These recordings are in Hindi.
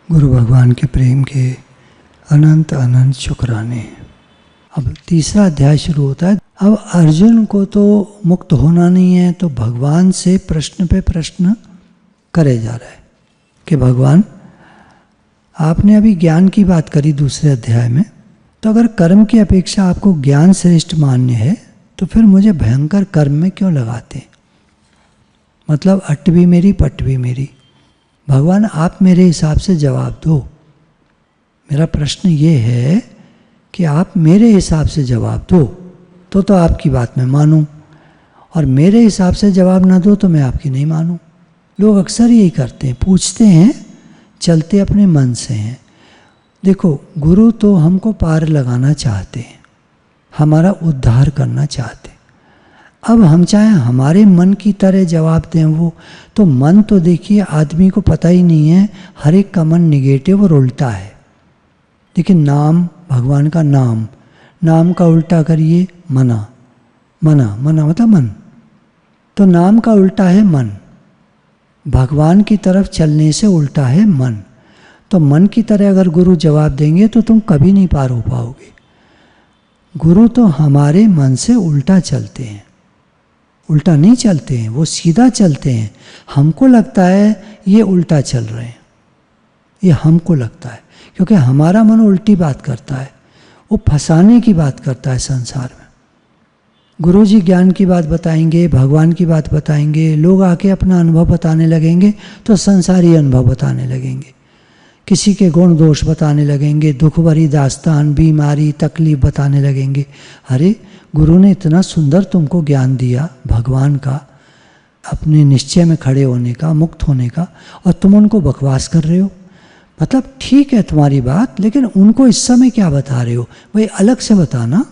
गुरु भगवान के प्रेम के अनंत अनंत शुक्राने। अब तीसरा अध्याय शुरू होता है। अब अर्जुन को तो मुक्त होना नहीं है, तो भगवान से प्रश्न पे प्रश्न करे जा रहा है कि भगवान आपने अभी ज्ञान की बात करी दूसरे अध्याय में, तो अगर कर्म की अपेक्षा आपको ज्ञान श्रेष्ठ मान्य है तो फिर मुझे भयंकर कर्म में क्यों लगाते? मतलब अट भी मेरी पट भी मेरी। भगवान आप मेरे हिसाब से जवाब दो। मेरा प्रश्न ये है कि आप मेरे हिसाब से जवाब दो तो आपकी बात मैं मानूं, और मेरे हिसाब से जवाब ना दो तो मैं आपकी नहीं मानूं। लोग अक्सर यही करते हैं, पूछते हैं, चलते अपने मन से हैं। देखो, गुरु तो हमको पार लगाना चाहते हैं, हमारा उद्धार करना चाहते हैं। अब हम चाहे हमारे मन की तरह जवाब दें वो, तो मन तो देखिए आदमी को पता ही नहीं है, हर एक का मन निगेटिव और उल्टा है। लेकिन नाम, भगवान का नाम, नाम का उल्टा करिए मना, मना मना मतलब मन, तो नाम का उल्टा है मन। भगवान की तरफ चलने से उल्टा है मन। तो मन की तरह अगर गुरु जवाब देंगे तो तुम कभी नहीं पार हो पाओगे। गुरु तो हमारे मन से उल्टा चलते हैं, उल्टा नहीं चलते हैं, वो सीधा चलते हैं। हमको लगता है ये उल्टा चल रहे हैं, ये हमको लगता है, क्योंकि हमारा मन उल्टी बात करता है, वो फंसाने की बात करता है संसार में। गुरुजी ज्ञान की बात बताएंगे, भगवान की बात बताएंगे, लोग आके अपना अनुभव बताने लगेंगे तो संसारी अनुभव बताने लगेंगे, किसी के गुण दोष बताने लगेंगे, दुख भरी दास्तान, बीमारी, तकलीफ बताने लगेंगे। अरे गुरु ने इतना सुंदर तुमको ज्ञान दिया भगवान का, अपने निश्चय में खड़े होने का, मुक्त होने का, और तुम उनको बकवास कर रहे हो। मतलब ठीक है तुम्हारी बात, लेकिन उनको इस समय क्या बता रहे हो भाई, अलग से बताना।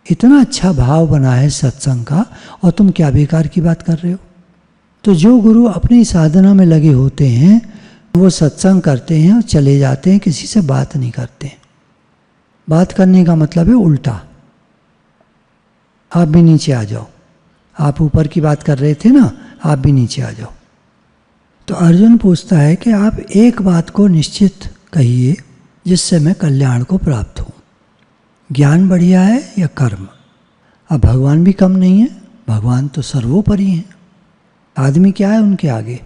इतना अच्छा भाव बना है सत्संग का और तुम क्या बेकार की बात कर रहे हो। तो जो गुरु अपनी साधना में लगे होते हैं वो सत्संग करते हैं और चले जाते हैं, किसी से बात नहीं करते। बात करने का मतलब है उल्टा। आप भी नीचे आ जाओ, आप ऊपर की बात कर रहे थे ना, आप भी नीचे आ जाओ। तो अर्जुन पूछता है कि आप एक बात को निश्चित कहिए जिससे मैं कल्याण को प्राप्त हूँ, ज्ञान बढ़िया है या कर्म? अब भगवान भी कम नहीं है, भगवान तो सर्वोपरि हैं। आदमी क्या है उनके आगे?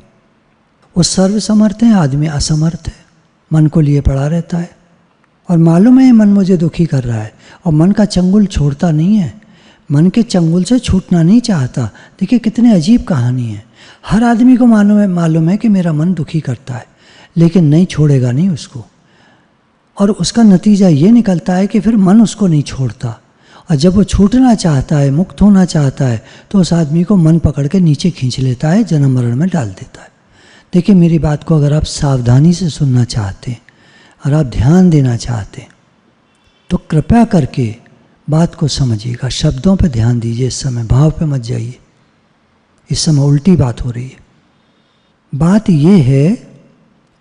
वो सर्वसमर्थ हैं, आदमी असमर्थ है, मन को लिए पड़ा रहता है। और मालूम है मन मुझे दुखी कर रहा है, और मन का चंगुल छोड़ता नहीं है, मन के चंगुल से छूटना नहीं चाहता। देखिए कितनी अजीब कहानी है। हर आदमी को मालूम है कि मेरा मन दुखी करता है, लेकिन नहीं छोड़ेगा नहीं उसको। और उसका नतीजा ये निकलता है कि फिर मन उसको नहीं छोड़ता, और जब वो छूटना चाहता है, मुक्त होना चाहता है, तो उस आदमी को मन पकड़ के नीचे खींच लेता है, जन्म मरण में डाल देता है। देखिए मेरी बात को अगर आप सावधानी से सुनना चाहते हैं और आप ध्यान देना चाहते हैं तो कृपया करके बात को समझिएगा, शब्दों पे ध्यान दीजिए। इस समय भाव पे मत जाइए, इस समय उल्टी बात हो रही है। बात ये है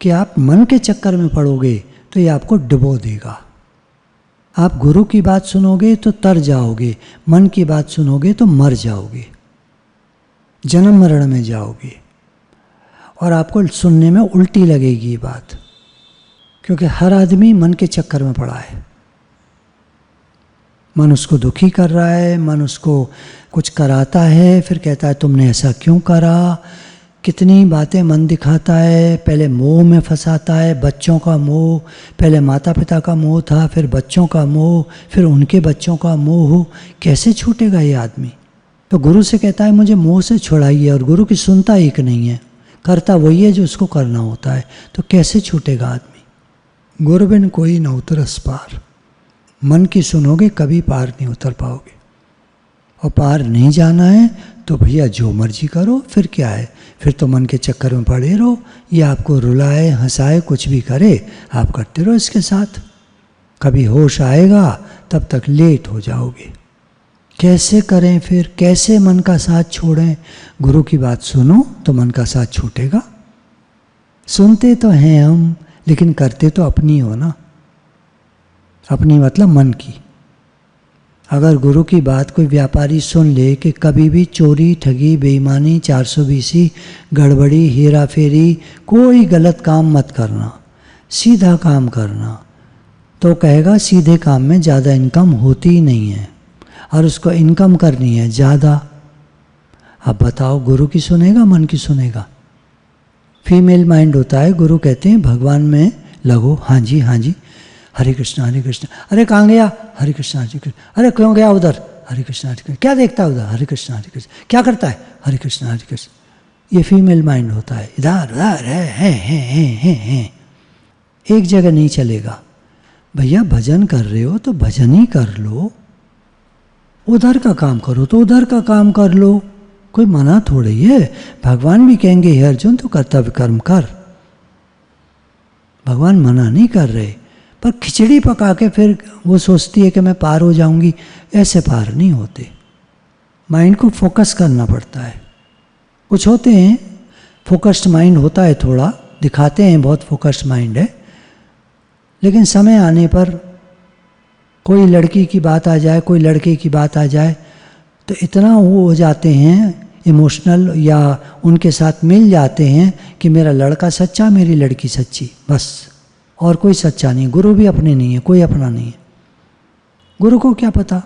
कि आप मन के चक्कर में पड़ोगे तो ये आपको डुबो देगा। आप गुरु की बात सुनोगे तो तर जाओगे, मन की बात सुनोगे तो मर जाओगे, जन्म मरण में जाओगे, और आपको सुनने में उल्टी लगेगी ये बात, क्योंकि हर आदमी मन के चक्कर में पड़ा है। मन उसको दुखी कर रहा है, मन उसको कुछ कराता है, फिर कहता है तुमने ऐसा क्यों करा। कितनी बातें मन दिखाता है, पहले मोह में फंसाता है, बच्चों का मोह, पहले माता पिता का मोह था, फिर बच्चों का मोह, फिर उनके बच्चों का मोह। कैसे छूटेगा ये आदमी? तो गुरु से कहता है मुझे मोह से छुड़ाइए, और गुरु की सुनता एक नहीं है, करता वही है जो उसको करना होता है। तो कैसे छूटेगा आदमी? गुरु बिन कोई न उतरस पार। मन की सुनोगे कभी पार नहीं उतर पाओगे, और पार नहीं जाना है तो भैया जो मर्जी करो, फिर क्या है, फिर तो मन के चक्कर में पड़े रहो। ये आपको रुलाए हंसाए कुछ भी करे, आप करते रहो इसके साथ। कभी होश आएगा तब तक लेट हो जाओगे। कैसे करें फिर, कैसे मन का साथ छोड़ें? गुरु की बात सुनो तो मन का साथ छूटेगा। सुनते तो हैं हम, लेकिन करते तो अपनी हो ना। अपनी मतलब मन की। अगर गुरु की बात कोई व्यापारी सुन ले कि कभी भी चोरी, ठगी, बेईमानी, 420, गड़बड़ी, हेरा फेरी, कोई गलत काम मत करना, सीधा काम करना, तो कहेगा सीधे काम में ज़्यादा इनकम होती ही नहीं है और उसको इनकम करनी है ज़्यादा। अब बताओ गुरु की सुनेगा, मन की सुनेगा? फीमेल माइंड होता है, गुरु कहते हैं भगवान में लगो, हाँ जी हाँ जी, हरे कृष्णा हरे कृष्णा, अरे कहाँ गया, हरे कृष्णा हरे कृष्णा, अरे क्यों गया उधर, हरे कृष्णा हरे कृष्णा, क्या देखता है उधर, हरे कृष्णा हरे कृष्णा, क्या करता है, हरे कृष्णा हरे कृष्णा। ये फीमेल माइंड होता है, इधर उधर है। एक जगह नहीं चलेगा। भैया भजन कर रहे हो तो भजन ही कर लो, उधर का काम करो तो उधर का काम कर लो, कोई मना थोड़ी है। भगवान भी कहेंगे हे अर्जुन तो कर्तव्य कर्म कर, भगवान मना नहीं कर रहे। पर खिचड़ी पका के फिर वो सोचती है कि मैं पार हो जाऊंगी, ऐसे पार नहीं होते। माइंड को फोकस करना पड़ता है। कुछ होते हैं फोकस्ड माइंड होता है, थोड़ा दिखाते हैं बहुत फोकस्ड माइंड है, लेकिन समय आने पर कोई लड़की की बात आ जाए, कोई लड़के की बात आ जाए तो इतना वो हो जाते हैं इमोशनल, या उनके साथ मिल जाते हैं कि मेरा लड़का सच्चा, मेरी लड़की सच्ची, बस, और कोई सच्चा नहीं। गुरु भी अपने नहीं है, कोई अपना नहीं है। गुरु को क्या पता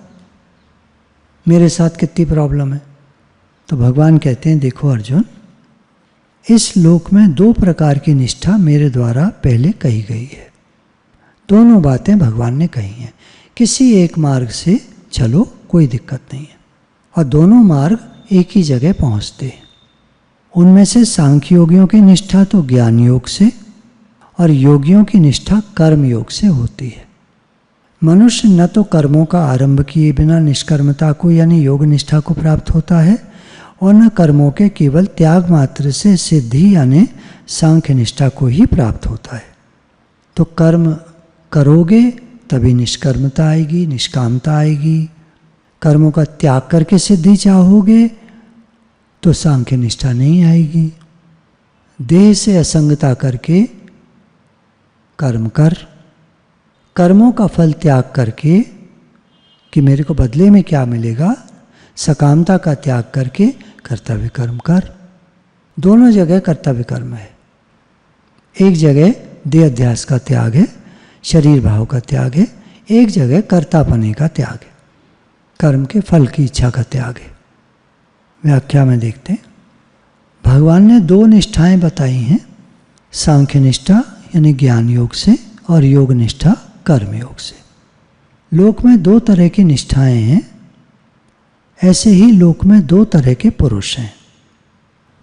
मेरे साथ कितनी प्रॉब्लम है। तो भगवान कहते हैं देखो अर्जुन, इस लोक में 2 प्रकार की निष्ठा मेरे द्वारा पहले कही गई है। दोनों बातें भगवान ने कही हैं। किसी एक मार्ग से चलो, कोई दिक्कत नहीं है, और दोनों मार्ग एक ही जगह पहुंचते हैं। उनमें से सांख्य योगियों की निष्ठा तो ज्ञान योग से और योगियों की निष्ठा कर्म योग से होती है। मनुष्य न तो कर्मों का आरंभ किए बिना निष्कर्मता को यानी योग निष्ठा को प्राप्त होता है, और न कर्मों के केवल त्याग मात्र से सिद्धि यानी सांख्य निष्ठा को ही प्राप्त होता है। तो कर्म करोगे तभी निष्कर्मता आएगी, निष्कामता आएगी। कर्मों का त्याग करके सिद्धि चाहोगे तो सांख्य निष्ठा नहीं आएगी। देह से असंगता करके कर्म कर, कर्मों का फल त्याग करके कि मेरे को बदले में क्या मिलेगा, सकामता का त्याग करके कर्तव्य कर्म कर। दोनों जगह कर्तव्य कर्म है। एक जगह देह अध्यास का त्याग है, शरीर भाव का त्याग है, एक जगह कर्तापने का त्याग है, कर्म के फल की इच्छा का त्याग है। व्याख्या में देखते हैं, भगवान ने 2 निष्ठाएं बताई हैं, सांख्य निष्ठा यानी ज्ञान योग से और योग निष्ठा कर्म योग से। लोक में 2 तरह की निष्ठाएं हैं। ऐसे ही लोक में 2 तरह के पुरुष हैं,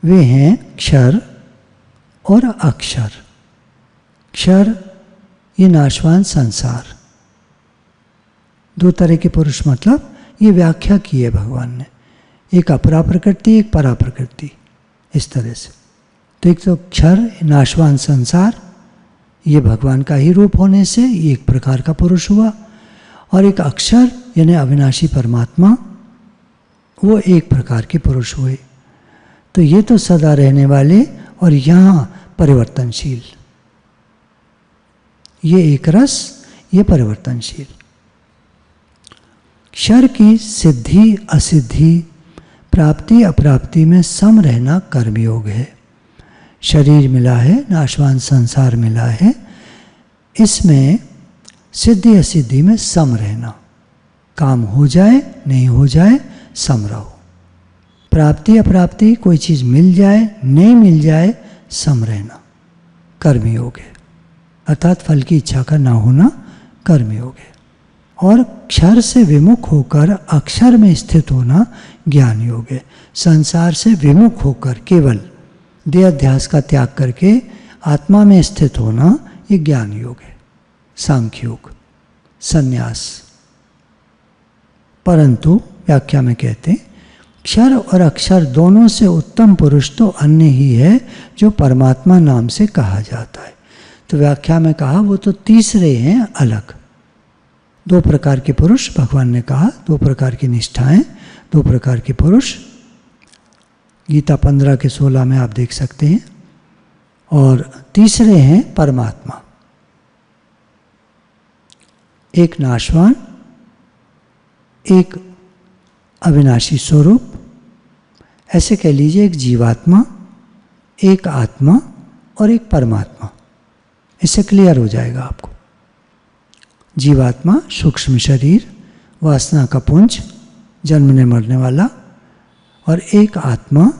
वे हैं क्षर और अक्षर। क्षर ये नाशवान संसार। 2 तरह के पुरुष मतलब ये व्याख्या की है भगवान ने, एक अपरा प्रकृति, एक परा प्रकृति, इस तरह से। तो एक तो क्षर नाशवान संसार, ये भगवान का ही रूप होने से ये एक प्रकार का पुरुष हुआ, और एक अक्षर यानी अविनाशी परमात्मा, वो एक प्रकार के पुरुष हुए। तो ये तो सदा रहने वाले और यहाँ परिवर्तनशील, ये एक रस, ये परिवर्तनशील। क्षर की सिद्धि असिद्धि, प्राप्ति अप्राप्ति में सम रहना कर्मयोग है। शरीर मिला है, नाशवान संसार मिला है, इसमें सिद्धि असिद्धि में सम रहना, काम हो जाए नहीं हो जाए सम रहो। प्राप्ति अप्राप्ति, कोई चीज़ मिल जाए नहीं मिल जाए, सम रहना कर्मयोग है। अर्थात फल की इच्छा का ना होना कर्मयोग है। और क्षर से विमुख होकर अक्षर में स्थित होना ज्ञान योग है। संसार से विमुख होकर केवल देह अध्यास का त्याग करके आत्मा में स्थित होना, ये ज्ञान योग है, सांख्य योग, संन्यास। परंतु व्याख्या में कहते हैं क्षर और अक्षर दोनों से उत्तम पुरुष तो अन्य ही है जो परमात्मा नाम से कहा जाता है। तो व्याख्या में कहा वो तो तीसरे हैं अलग। 2 प्रकार के पुरुष भगवान ने कहा, 2 प्रकार की निष्ठाएं, 2 प्रकार के पुरुष। गीता 15 के 16 में आप देख सकते हैं। और तीसरे हैं परमात्मा, एक नाशवान, एक अविनाशी स्वरूप, ऐसे कह लीजिए एक जीवात्मा, एक आत्मा और एक परमात्मा। इससे क्लियर हो जाएगा आपको। जीवात्मा सूक्ष्म शरीर, वासना का पुंज, जन्मने मरने वाला, और एक आत्मा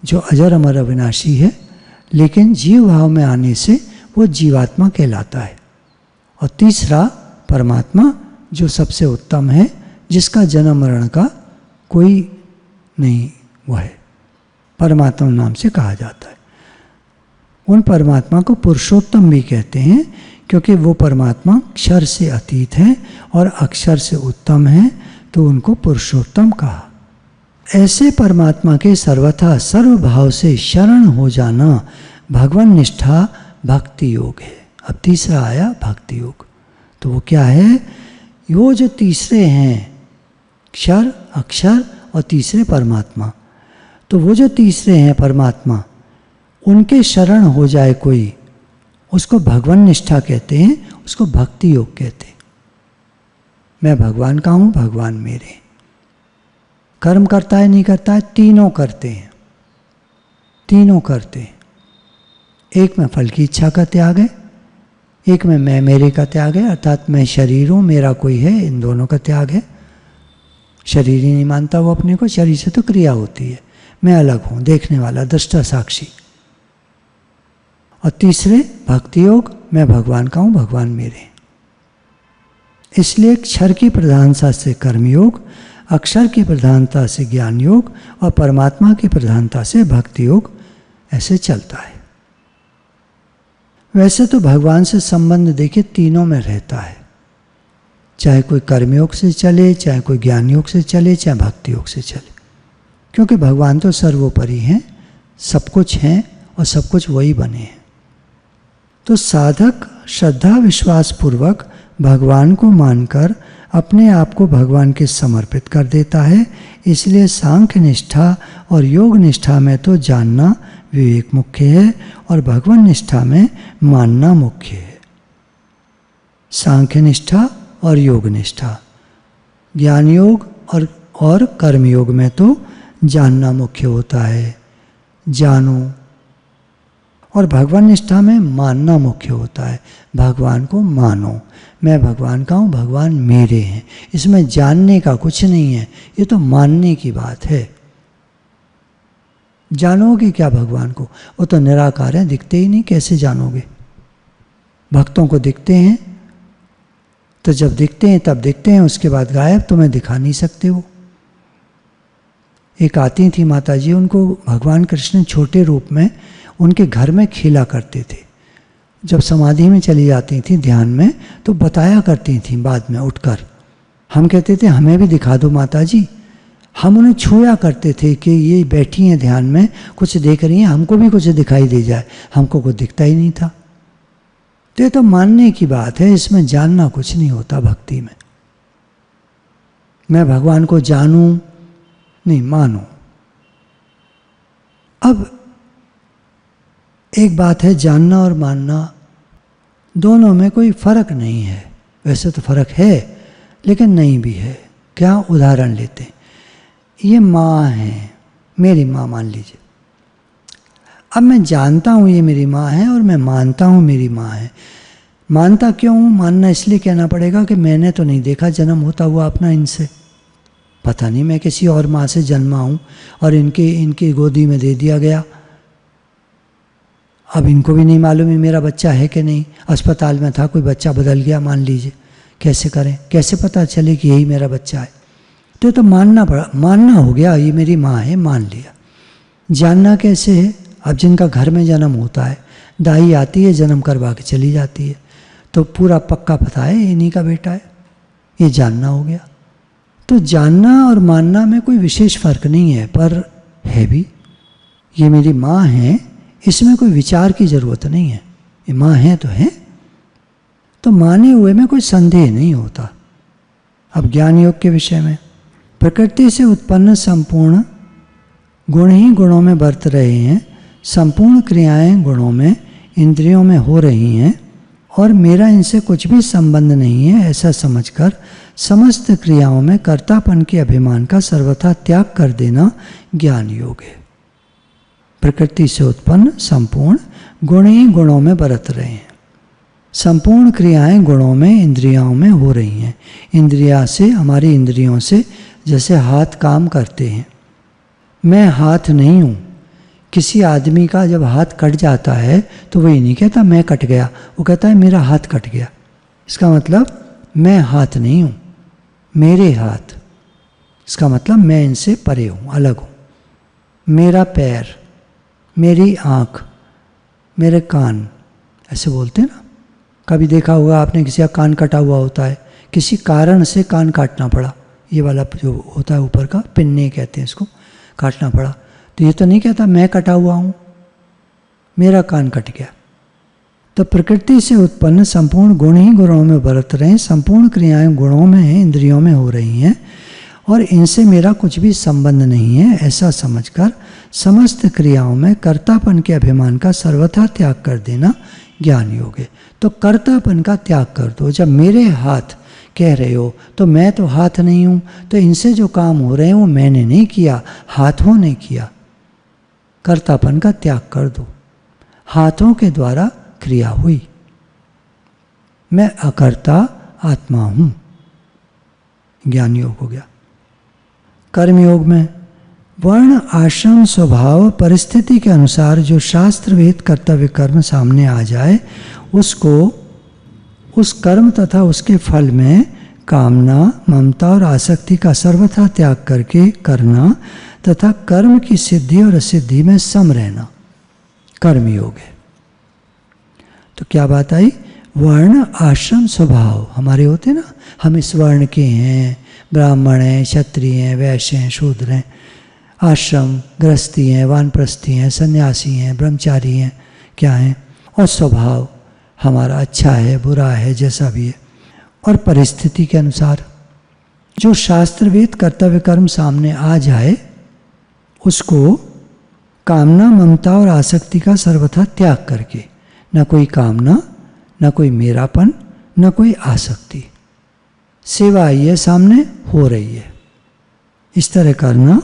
जो अजर अमर अविनाशी है, लेकिन जीव भाव में आने से वो जीवात्मा कहलाता है। और तीसरा परमात्मा जो सबसे उत्तम है, जिसका जन्म मरण का कोई नहीं, वो है परमात्मा नाम से कहा जाता है। उन परमात्मा को पुरुषोत्तम भी कहते हैं, क्योंकि वो परमात्मा अक्षर से अतीत है और अक्षर से उत्तम है, तो उनको पुरुषोत्तम कहा। ऐसे परमात्मा के सर्वथा सर्वभाव से शरण हो जाना भगवान निष्ठा भक्ति योग है। अब तीसरा आया भक्ति योग। तो वो क्या है? वो जो तीसरे हैं, क्षर, अक्षर और तीसरे परमात्मा, तो वो जो तीसरे हैं परमात्मा, उनके शरण हो जाए कोई, उसको भगवान निष्ठा कहते हैं, उसको भक्ति योग कहते हैं। मैं भगवान का हूँ, भगवान मेरे। कर्म करता है नहीं करता है, तीनों करते हैं, तीनों करते हैं। एक में फल की इच्छा का त्याग है, एक में मैं मेरे का त्याग है, अर्थात मैं शरीर हूँ, मेरा कोई है, इन दोनों का त्याग है। शरीर ही नहीं मानता वो अपने को, शरीर से तो क्रिया होती है। मैं अलग हूँ, देखने वाला, दृष्टा साक्षी। और तीसरे भक्ति योग, मैं भगवान का हूँ, भगवान मेरे। इसलिए क्षर की प्रधानता से कर्मयोग, अक्षर की प्रधानता से ज्ञान योग और परमात्मा की प्रधानता से भक्ति योग ऐसे चलता है। वैसे तो भगवान से संबंध देखिए तीनों में रहता है, चाहे कोई कर्मयोग से चले, चाहे कोई ज्ञान योग से चले, चाहे भक्ति योग से चले, क्योंकि भगवान तो सर्वोपरि हैं, सब कुछ हैं और सब कुछ वही बने हैं। तो साधक श्रद्धा विश्वास पूर्वक भगवान को मानकर अपने आप को भगवान के समर्पित कर देता है। इसलिए सांख्य निष्ठा और योग निष्ठा में तो जानना विवेक मुख्य है और भगवान निष्ठा में मानना मुख्य है। सांख्य निष्ठा और योग निष्ठा, ज्ञान योग और कर्म योग में तो जानना मुख्य होता है, जानो। और भगवान निष्ठा में मानना मुख्य होता है, भगवान को मानो। मैं भगवान का हूँ, भगवान मेरे हैं। इसमें जानने का कुछ नहीं है, ये तो मानने की बात है। जानोगे क्या भगवान को? वो तो निराकार है, दिखते ही नहीं, कैसे जानोगे? भक्तों को दिखते हैं, तो जब दिखते हैं तब दिखते हैं, उसके बाद गायब, तुम्हें दिखा नहीं सकते वो। एक आती थी माता जी, उनको भगवान कृष्ण छोटे रूप में उनके घर में खेला करते थे। जब समाधि में चली जाती थी ध्यान में, तो बताया करती थी बाद में उठकर। हम कहते थे हमें भी दिखा दो माता जी। हम उन्हें छुआ करते थे कि ये बैठी हैं ध्यान में, कुछ देख रही हैं, हमको भी कुछ दिखाई दे जाए। हमको कुछ दिखता ही नहीं था। तो ये तो मानने की बात है, इसमें जानना कुछ नहीं होता भक्ति में। मैं भगवान को जानूं नहीं, मानो। अब एक बात है, जानना और मानना दोनों में कोई फर्क नहीं है। वैसे तो फर्क है, लेकिन नहीं भी है। क्या? उदाहरण लेते हैं, ये माँ है, मेरी माँ मान लीजिए। अब मैं जानता हूँ ये मेरी माँ है और मैं मानता हूँ मेरी माँ है। मानता क्यों हूँ? मानना इसलिए कहना पड़ेगा कि मैंने तो नहीं देखा जन्म होता हुआ अपना इनसे, पता नहीं मैं किसी और माँ से जन्मा हूँ और इनकी गोदी में दे दिया गया। अब इनको भी नहीं मालूम है मेरा बच्चा है कि नहीं। अस्पताल में था, कोई बच्चा बदल गया मान लीजिए, कैसे करें? कैसे पता चले कि यही मेरा बच्चा है? तो मानना पड़ा, मानना हो गया ये मेरी माँ है, मान लिया। जानना कैसे है? अब जिनका घर में जन्म होता है, दाई आती है, जन्म करवा के चली जाती है, तो पूरा पक्का पता है इन्हीं का बेटा है, ये जानना हो गया। तो जानना और मानना में कोई विशेष फर्क नहीं है, पर है भी। ये मेरी माँ है, इसमें कोई विचार की जरूरत नहीं है, ये माँ है तो है। तो माने हुए में कोई संदेह नहीं होता। अब ज्ञान योग के विषय में, प्रकृति से उत्पन्न संपूर्ण गुण ही गुणों में बरत रहे हैं, संपूर्ण क्रियाएं गुणों में, इंद्रियों में हो रही हैं और मेरा इनसे कुछ भी संबंध नहीं है, ऐसा समझकर समस्त क्रियाओं में कर्तापन के अभिमान का सर्वथा त्याग कर देना ज्ञान योग है। प्रकृति से उत्पन्न संपूर्ण गुण ही गुणों में बरत रहे हैं। संपूर्ण क्रियाएं गुणों में, इंद्रियों में हो रही हैं। इंद्रिया से, हमारी इंद्रियों से जैसे हाथ काम करते हैं। मैं हाथ नहीं हूँ। किसी आदमी का जब हाथ कट जाता है तो वही नहीं कहता मैं कट गया, वो कहता है मेरा हाथ कट गया। इसका मतलब मैं हाथ नहीं हूँ, मेरे हाथ। इसका मतलब मैं इनसे परे हूँ, अलग हूँ। मेरा पैर, मेरी आँख, मेरे कान, ऐसे बोलते हैं ना। कभी देखा होगा आपने किसी का कान कटा हुआ होता है, किसी कारण से कान काटना पड़ा, ये वाला जो होता है ऊपर का पिन्ने कहते हैं इसको, काटना पड़ा। तो ये तो नहीं कहता मैं कटा हुआ हूँ, मेरा कान कट गया। तो प्रकृति से उत्पन्न संपूर्ण गुण ही गुणों में बरत रहे हैं। संपूर्ण क्रियाएं गुणों में हैं, इंद्रियों में हो रही हैं और इनसे मेरा कुछ भी संबंध नहीं है, ऐसा समझकर समस्त क्रियाओं में कर्तापन के अभिमान का सर्वथा त्याग कर देना ज्ञान योग है। तो कर्तापन का त्याग कर दो। जब मेरे हाथ कह रहे हो तो मैं तो हाथ नहीं हूँ, तो इनसे जो काम हो रहे हैं वो मैंने नहीं किया, हाथों ने किया। कर्तापन का त्याग कर दो। हाथों के द्वारा क्रिया हुई, मैं अकर्ता आत्मा हूँ। ज्ञान योग हो गया। कर्म योग में वर्ण, आश्रम, स्वभाव, परिस्थिति के अनुसार जो शास्त्र वेद कर्तव्य कर्म सामने आ जाए उसको, उस कर्म तथा उसके फल में कामना, ममता और आसक्ति का सर्वथा त्याग करके करना तथा कर्म की सिद्धि और असिद्धि में सम रहना कर्म योग है। तो क्या बात आई? वर्ण, आश्रम, स्वभाव हमारे होते ना, हम इस वर्ण के हैं, ब्राह्मण हैं, क्षत्रिय हैं, वैश्य हैं, शूद्र हैं। आश्रम, गृहस्थी हैं, वानप्रस्थी हैं, सन्यासी हैं, ब्रह्मचारी हैं, क्या हैं। और स्वभाव हमारा अच्छा है, बुरा है, जैसा भी है। और परिस्थिति के अनुसार जो शास्त्र वेद कर्तव्य कर्म सामने आ जाए उसको कामना, ममता और आसक्ति का सर्वथा त्याग करके, न कोई कामना, न कोई मेरापन, न कोई आसक्ति। सेवा आई है सामने, हो रही है, इस तरह करना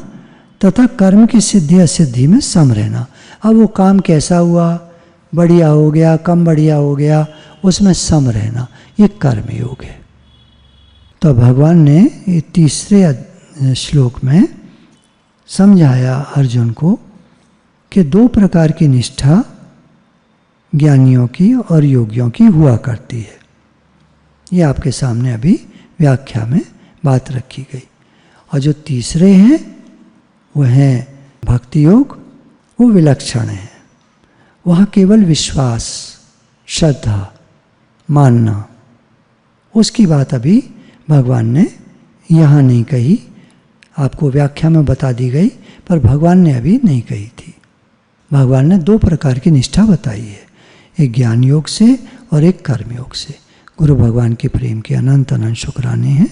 तथा कर्म की सिद्धि असिद्धि में सम रहना। अब वो काम कैसा हुआ, बढ़िया हो गया, कम बढ़िया हो गया, उसमें सम रहना, ये कर्म योग है। तो भगवान ने ये तीसरे श्लोक में समझाया अर्जुन को कि दो प्रकार की निष्ठा ज्ञानियों की और योगियों की हुआ करती है। ये आपके सामने अभी व्याख्या में बात रखी गई। और जो तीसरे हैं वो हैं भक्ति योग, वो विलक्षण है। वहाँ केवल विश्वास, श्रद्धा, मानना, उसकी बात अभी भगवान ने यहाँ नहीं कही, आपको व्याख्या में बता दी गई, पर भगवान ने अभी नहीं कही थी। भगवान ने दो प्रकार की निष्ठा बताई है, एक ज्ञान योग से और एक कर्म योग से। गुरु भगवान के प्रेम के अनंत अनंत शुक्राने हैं।